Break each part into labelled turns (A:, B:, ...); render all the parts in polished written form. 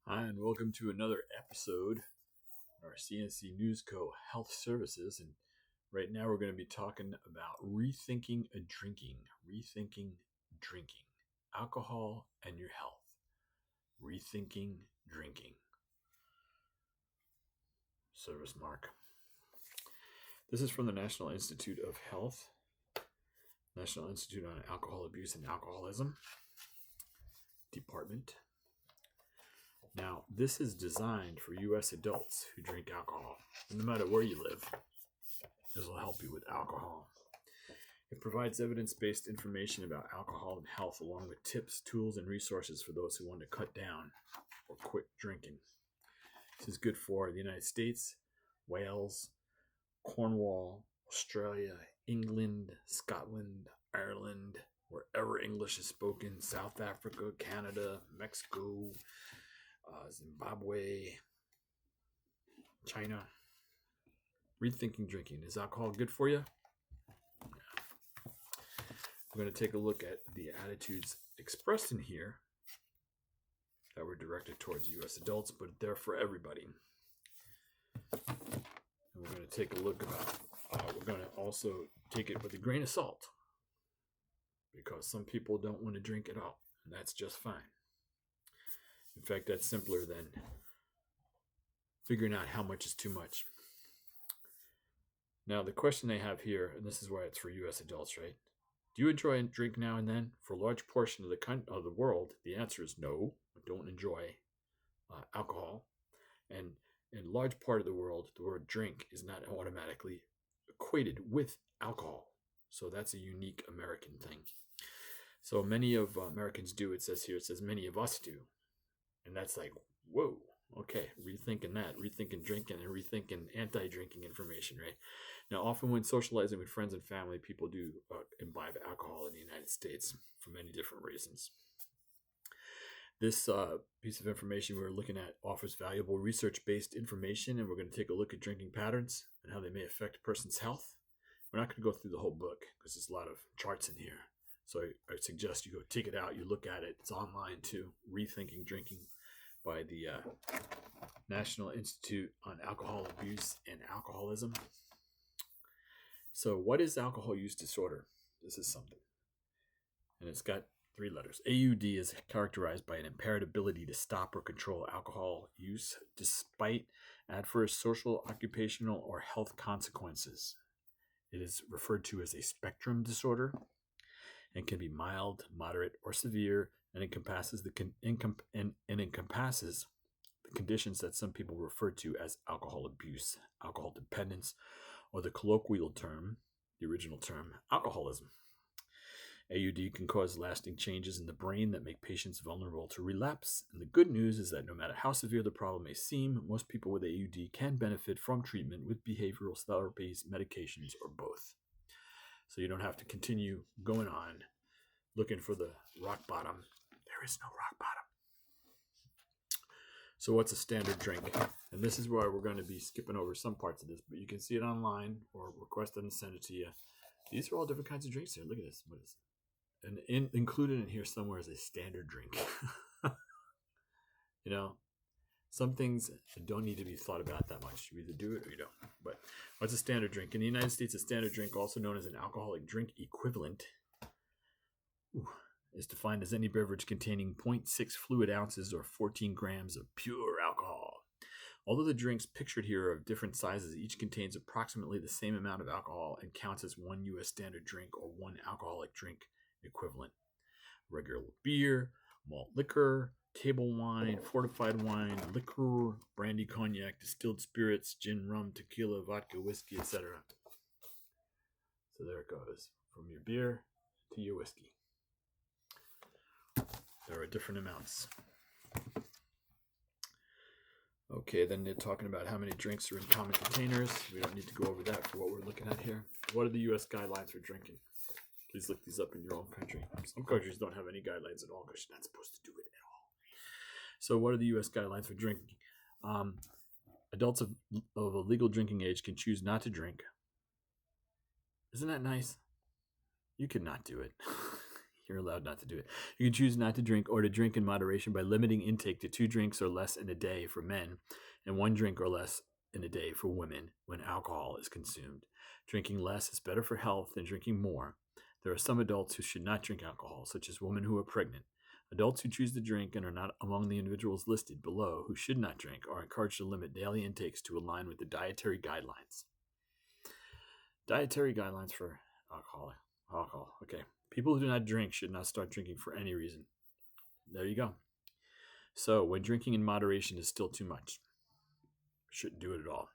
A: Hi, and welcome to another episode of our CNC News Co. Health Services. And right now we're going to be talking about rethinking drinking, alcohol and your health. Rethinking drinking. Service mark. This is from the National Institute of Health, National Institute on Alcohol Abuse and Alcoholism Department. Now, this is designed for U.S. adults who drink alcohol. And no matter where you live, this will help you with alcohol. It provides evidence-based information about alcohol and health, along with tips, tools, and resources for those who want to cut down or quit drinking. This is good for the United States, Wales, Cornwall, Australia, England, Scotland, Ireland, wherever English is spoken, South Africa, Canada, Mexico, Zimbabwe, China. Rethinking drinking. Is alcohol good for you? We're going to take a look at the attitudes expressed in here that were directed towards U.S. adults, but they're for everybody. And we're going to take a look about, we're going to also take it with a grain of salt, because some people don't want to drink at all, and that's just fine. In fact, that's simpler than figuring out how much is too much. Now, the question they have here, and this is why it's for U.S. adults, right? Do you enjoy a drink now and then? For a large portion of the world, the answer is no. I don't enjoy alcohol. And in a large part of the world, the word drink is not automatically equated with alcohol. So that's a unique American thing. So many of Americans do. It says here, it says many of us do. And that's like, whoa, okay, rethinking that, rethinking drinking and rethinking anti-drinking information, right? Now, often when socializing with friends and family, people do imbibe alcohol in the United States for many different reasons. This piece of information we're looking at offers valuable research-based information, and we're going to take a look at drinking patterns and how they may affect a person's health. We're not going to go through the whole book because there's a lot of charts in here. So I suggest you go take it out, you look at it. It's online too, Rethinking Drinking, by the National Institute on Alcohol Abuse and Alcoholism. So what is alcohol use disorder? This is something. And it's got 3 letters. AUD is characterized by an impaired ability to stop or control alcohol use despite adverse social, occupational, or health consequences. It is referred to as a spectrum disorder and can be mild, moderate, or severe, and encompasses the conditions that some people refer to as alcohol abuse, alcohol dependence, or the colloquial term, the original term, alcoholism. AUD can cause lasting changes in the brain that make patients vulnerable to relapse. And the good news is that no matter how severe the problem may seem, most people with AUD can benefit from treatment with behavioral therapies, medications, or both. So you don't have to continue going on looking for the rock bottom. There is no rock bottom. So what's a standard drink? And this is where we're going to be skipping over some parts of this, but you can see it online or request them to send it to you. These are all different kinds of drinks here. Look at this. What is it? And included in here somewhere is a standard drink. You know, some things don't need to be thought about that much. You either do it or you don't. But what's a standard drink? In the United States, a standard drink, also known as an alcoholic drink equivalent, is defined as any beverage containing 0.6 fluid ounces or 14 grams of pure alcohol. Although the drinks pictured here are of different sizes, each contains approximately the same amount of alcohol and counts as one U.S. standard drink or one alcoholic drink equivalent. Regular beer, malt liquor, table wine, fortified wine, liquor, brandy, cognac, distilled spirits, gin, rum, tequila, vodka, whiskey, etc. So there it goes, from your beer to your whiskey. There are different amounts. Okay, then they're talking about how many drinks are in common containers. We don't need to go over that for what we're looking at here. What are the U.S. guidelines for drinking? Please look these up in your own country. Some countries don't have any guidelines at all because you're not supposed to do it at all. So what are the U.S. guidelines for drinking? Adults of a legal drinking age can choose not to drink. Isn't that nice? You cannot do it. You're allowed not to do it. You can choose not to drink or to drink in moderation by limiting intake to 2 drinks or less in a day for men and 1 drink or less in a day for women when alcohol is consumed. Drinking less is better for health than drinking more. There are some adults who should not drink alcohol, such as women who are pregnant. Adults who choose to drink and are not among the individuals listed below who should not drink are encouraged to limit daily intakes to align with the dietary guidelines. Dietary guidelines for alcohol. Okay. People who do not drink should not start drinking for any reason. There you go. So, when drinking in moderation is still too much, shouldn't do it at all.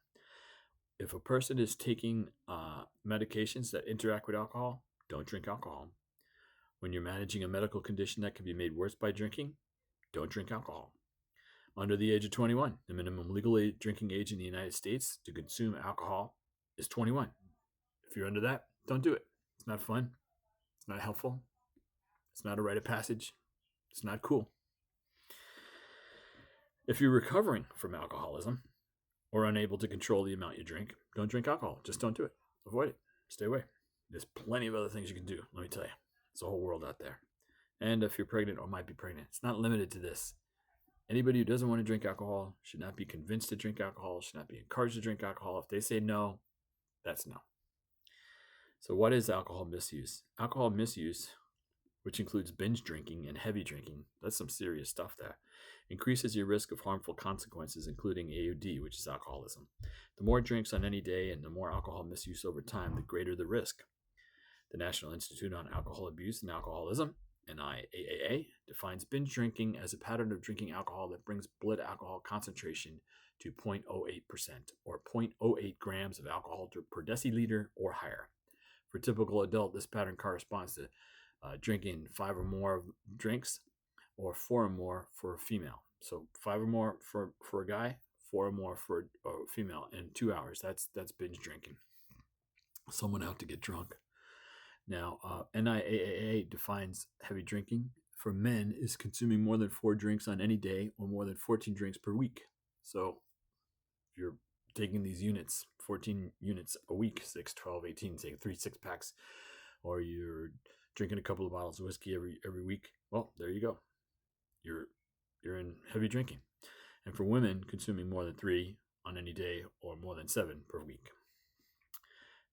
A: If a person is taking medications that interact with alcohol, don't drink alcohol. When you're managing a medical condition that can be made worse by drinking, don't drink alcohol. Under the age of 21, the minimum legal drinking age in the United States to consume alcohol is 21. If you're under that, don't do it. It's not fun. It's not helpful. It's not a rite of passage. It's not cool. If you're recovering from alcoholism or unable to control the amount you drink, don't drink alcohol. Just don't do it. Avoid it. Stay away. There's plenty of other things you can do, let me tell you. It's a whole world out there. And if you're pregnant or might be pregnant, it's not limited to this. Anybody who doesn't want to drink alcohol should not be convinced to drink alcohol, should not be encouraged to drink alcohol. If they say no, that's no. So what is alcohol misuse? Alcohol misuse, which includes binge drinking and heavy drinking, that's some serious stuff there, increases your risk of harmful consequences, including AUD, which is alcoholism. The more drinks on any day and the more alcohol misuse over time, the greater the risk. The National Institute on Alcohol Abuse and Alcoholism, NIAAA, defines binge drinking as a pattern of drinking alcohol that brings blood alcohol concentration to 0.08% or 0.08 grams of alcohol per deciliter or higher. For a typical adult, this pattern corresponds to drinking 5 or more drinks or 4 or more for a female. So 5 or more for a guy, 4 or more for a female in 2 hours. That's binge drinking. Someone out to get drunk. Now, NIAAA defines heavy drinking for men is consuming more than 4 drinks on any day or more than 14 drinks per week. So if you're taking these units, 14 units a week, 6, 12, 18, say 3 6-packs, or you're drinking a couple of bottles of whiskey every week, well, there you go. You're in heavy drinking. And for women, consuming more than 3 on any day or more than 7 per week.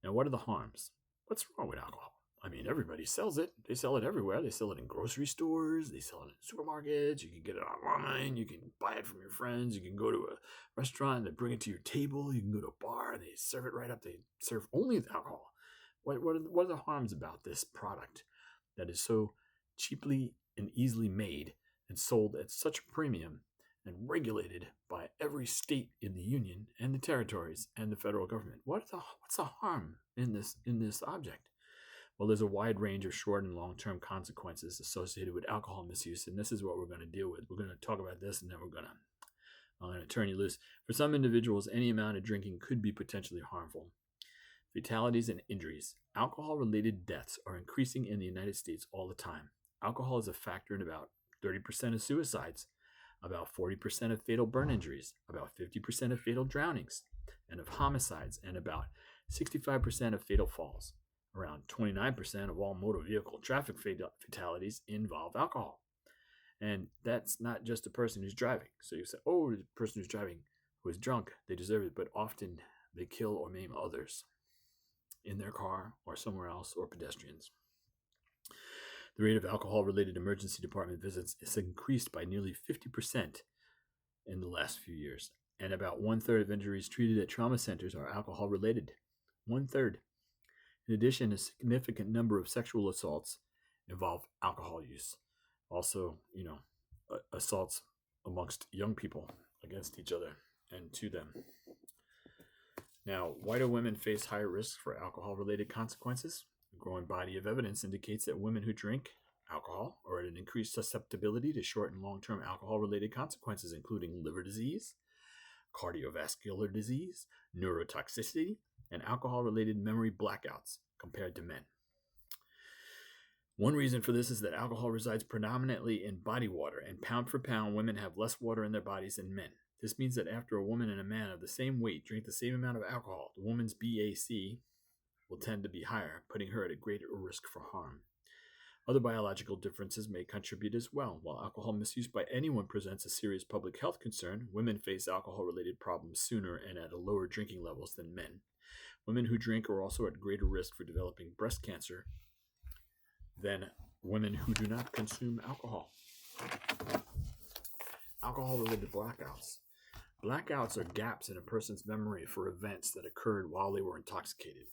A: Now, what are the harms? What's wrong with alcohol? I mean, everybody sells it. They sell it everywhere. They sell it in grocery stores. They sell it in supermarkets. You can get it online. You can buy it from your friends. You can go to a restaurant and they bring it to your table. You can go to a bar and they serve it right up. They serve only alcohol. What are the harms about this product that is so cheaply and easily made and sold at such a premium and regulated by every state in the union and the territories and the federal government? What's the harm in this object? Well, there's a wide range of short and long-term consequences associated with alcohol misuse, and this is what we're going to deal with. We're going to talk about this, and then I'm going to turn you loose. For some individuals, any amount of drinking could be potentially harmful. Fatalities and injuries. Alcohol-related deaths are increasing in the United States all the time. Alcohol is a factor in about 30% of suicides, about 40% of fatal burn injuries, about 50% of fatal drownings, and of homicides, and about 65% of fatal falls. Around 29% of all motor vehicle traffic fatalities involve alcohol. And that's not just the person who's driving. So you say, oh, the person who's driving who is drunk, they deserve it. But often they kill or maim others in their car or somewhere else, or pedestrians. The rate of alcohol-related emergency department visits is increased by nearly 50% in the last few years. And about 1/3 of injuries treated at trauma centers are alcohol-related. 1/3. In addition, a significant number of sexual assaults involve alcohol use. Also, assaults amongst young people against each other and to them. Now, why do women face higher risks for alcohol-related consequences? A growing body of evidence indicates that women who drink alcohol are at an increased susceptibility to short and long-term alcohol-related consequences, including liver disease, cardiovascular disease, neurotoxicity, and alcohol-related memory blackouts compared to men. One reason for this is that alcohol resides predominantly in body water, and pound for pound, women have less water in their bodies than men. This means that after a woman and a man of the same weight drink the same amount of alcohol, the woman's BAC will tend to be higher, putting her at a greater risk for harm. Other biological differences may contribute as well. While alcohol misuse by anyone presents a serious public health concern, women face alcohol-related problems sooner and at lower drinking levels than men. Women who drink are also at greater risk for developing breast cancer than women who do not consume alcohol. Alcohol-related blackouts. Blackouts are gaps in a person's memory for events that occurred while they were intoxicated.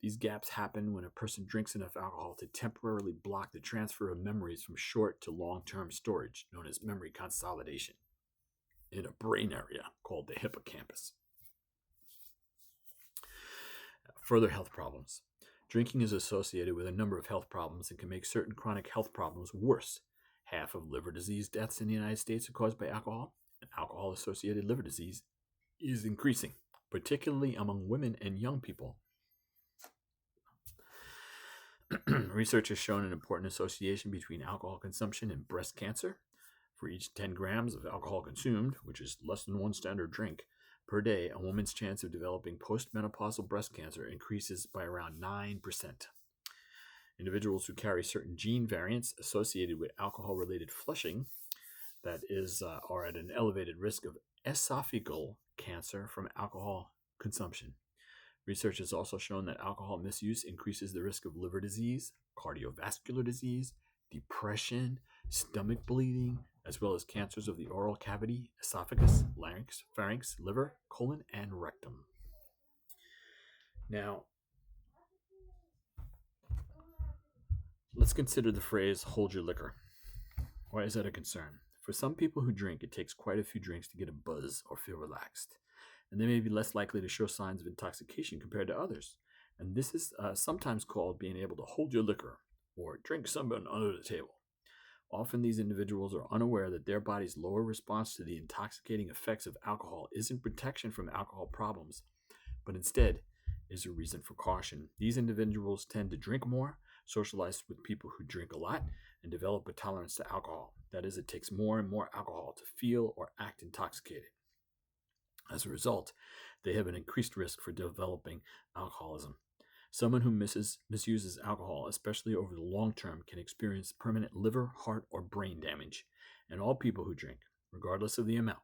A: These gaps happen when a person drinks enough alcohol to temporarily block the transfer of memories from short to long-term storage, known as memory consolidation, in a brain area called the hippocampus. Further health problems. Drinking is associated with a number of health problems and can make certain chronic health problems worse. Half of liver disease deaths in the United States are caused by alcohol, and alcohol-associated liver disease is increasing, particularly among women and young people. Research has shown an important association between alcohol consumption and breast cancer. For each 10 grams of alcohol consumed, which is less than one standard drink, per day, a woman's chance of developing postmenopausal breast cancer increases by around 9%. Individuals who carry certain gene variants associated with alcohol-related flushing, that is, are at an elevated risk of esophageal cancer from alcohol consumption. Research has also shown that alcohol misuse increases the risk of liver disease, cardiovascular disease, depression, stomach bleeding, as well as cancers of the oral cavity, esophagus, larynx, pharynx, liver, colon, and rectum. Now, let's consider the phrase, hold your liquor. Why is that a concern? For some people who drink, it takes quite a few drinks to get a buzz or feel relaxed, and they may be less likely to show signs of intoxication compared to others. And this is sometimes called being able to hold your liquor or drink something under the table. Often these individuals are unaware that their body's lower response to the intoxicating effects of alcohol isn't protection from alcohol problems, but instead is a reason for caution. These individuals tend to drink more, socialize with people who drink a lot, and develop a tolerance to alcohol. That is, it takes more and more alcohol to feel or act intoxicated. As a result, they have an increased risk for developing alcoholism. Someone who misuses alcohol, especially over the long term, can experience permanent liver, heart, or brain damage. And all people who drink, regardless of the amount,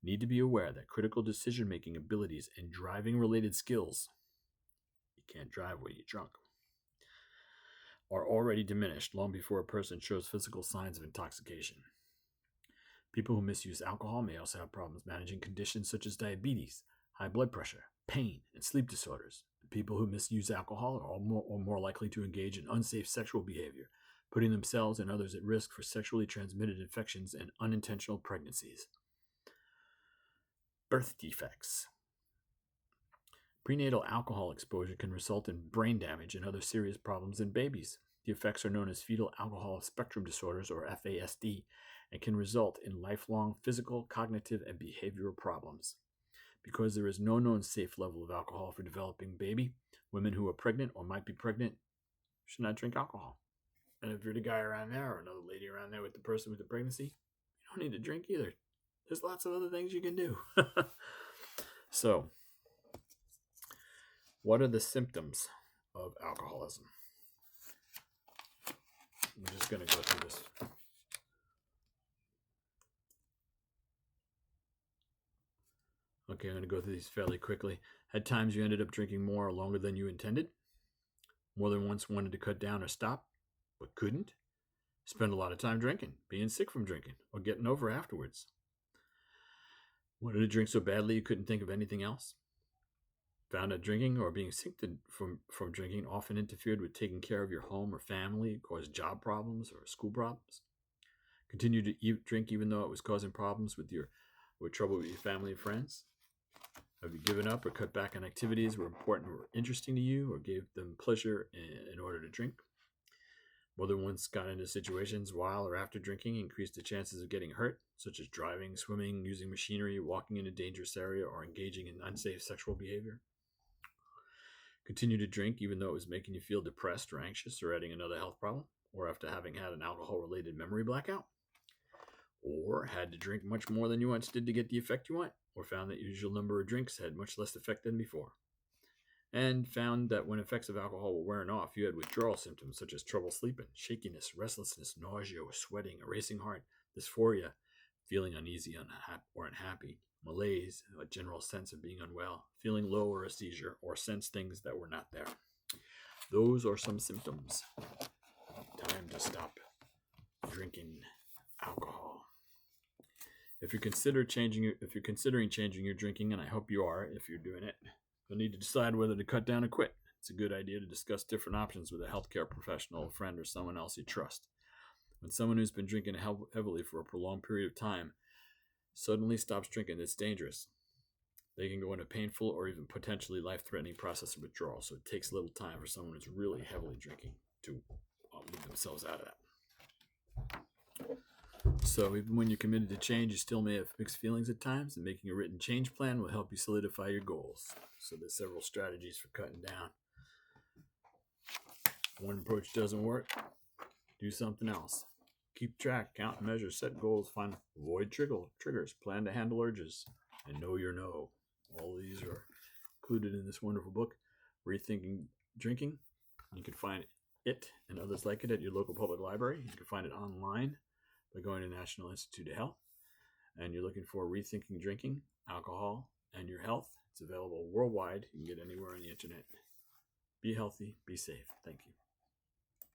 A: need to be aware that critical decision-making abilities and driving-related skills, you can't drive when you're drunk, are already diminished long before a person shows physical signs of intoxication. People who misuse alcohol may also have problems managing conditions such as diabetes, high blood pressure, pain, and sleep disorders. People who misuse alcohol are more likely to engage in unsafe sexual behavior, putting themselves and others at risk for sexually transmitted infections and unintentional pregnancies. Birth defects. Prenatal alcohol exposure can result in brain damage and other serious problems in babies. The effects are known as fetal alcohol spectrum disorders, or FASD, and can result in lifelong physical, cognitive, and behavioral problems. Because there is no known safe level of alcohol for developing baby, women who are pregnant or might be pregnant should not drink alcohol. And if you're the guy around there or another lady around there with the person with the pregnancy, you don't need to drink either. There's lots of other things you can do. So, what are the symptoms of alcoholism? I'm just going to go through this. Okay, I'm going to go through these fairly quickly. Had times you ended up drinking more or longer than you intended? More than once wanted to cut down or stop, but couldn't? Spend a lot of time drinking, being sick from drinking, or getting over afterwards? Wanted to drink so badly you couldn't think of anything else? Found that drinking or being sick from drinking often interfered with taking care of your home or family, caused job problems or school problems? Continued to drink even though it was causing problems with trouble with your family and friends? Have you given up or cut back on activities that were important or interesting to you, or gave them pleasure in order to drink? More than once got into situations while or after drinking, increased the chances of getting hurt, such as driving, swimming, using machinery, walking in a dangerous area, or engaging in unsafe sexual behavior? Continue to drink even though it was making you feel depressed or anxious or adding another health problem, or after having had an alcohol-related memory blackout? Or had to drink much more than you once did to get the effect you want, or found that your usual number of drinks had much less effect than before? and found that when effects of alcohol were wearing off, you had withdrawal symptoms such as trouble sleeping, shakiness, restlessness, nausea, sweating, a racing heart, dysphoria, feeling uneasy or unhappy, malaise, a general sense of being unwell, feeling low or a seizure, or sense things that were not there. Those are some symptoms. Time to stop drinking alcohol. If you're considering changing your drinking, and I hope you are, if you're doing it, you'll need to decide whether to cut down or quit. It's a good idea to discuss different options with a healthcare professional, a friend, or someone else you trust. When someone who's been drinking heavily for a prolonged period of time suddenly stops drinking, it's dangerous. They can go into a painful or even potentially life-threatening process of withdrawal, so it takes a little time for someone who's really heavily drinking to move themselves out of that. So even when you're committed to change, you still may have mixed feelings at times, and making a written change plan will help you solidify your goals. So there's several strategies for cutting down. If one approach doesn't work, do something else. Keep track, count, measure, set goals, avoid triggers, plan to handle urges, and know your no. All of these are included in this wonderful book, Rethinking Drinking. You can find it and others like it at your local public library. You can find it online by going to National Institute of Health. And you're looking for Rethinking Drinking, Alcohol, and Your Health. It's available worldwide. You can get it anywhere on the internet. Be healthy, be safe. Thank you.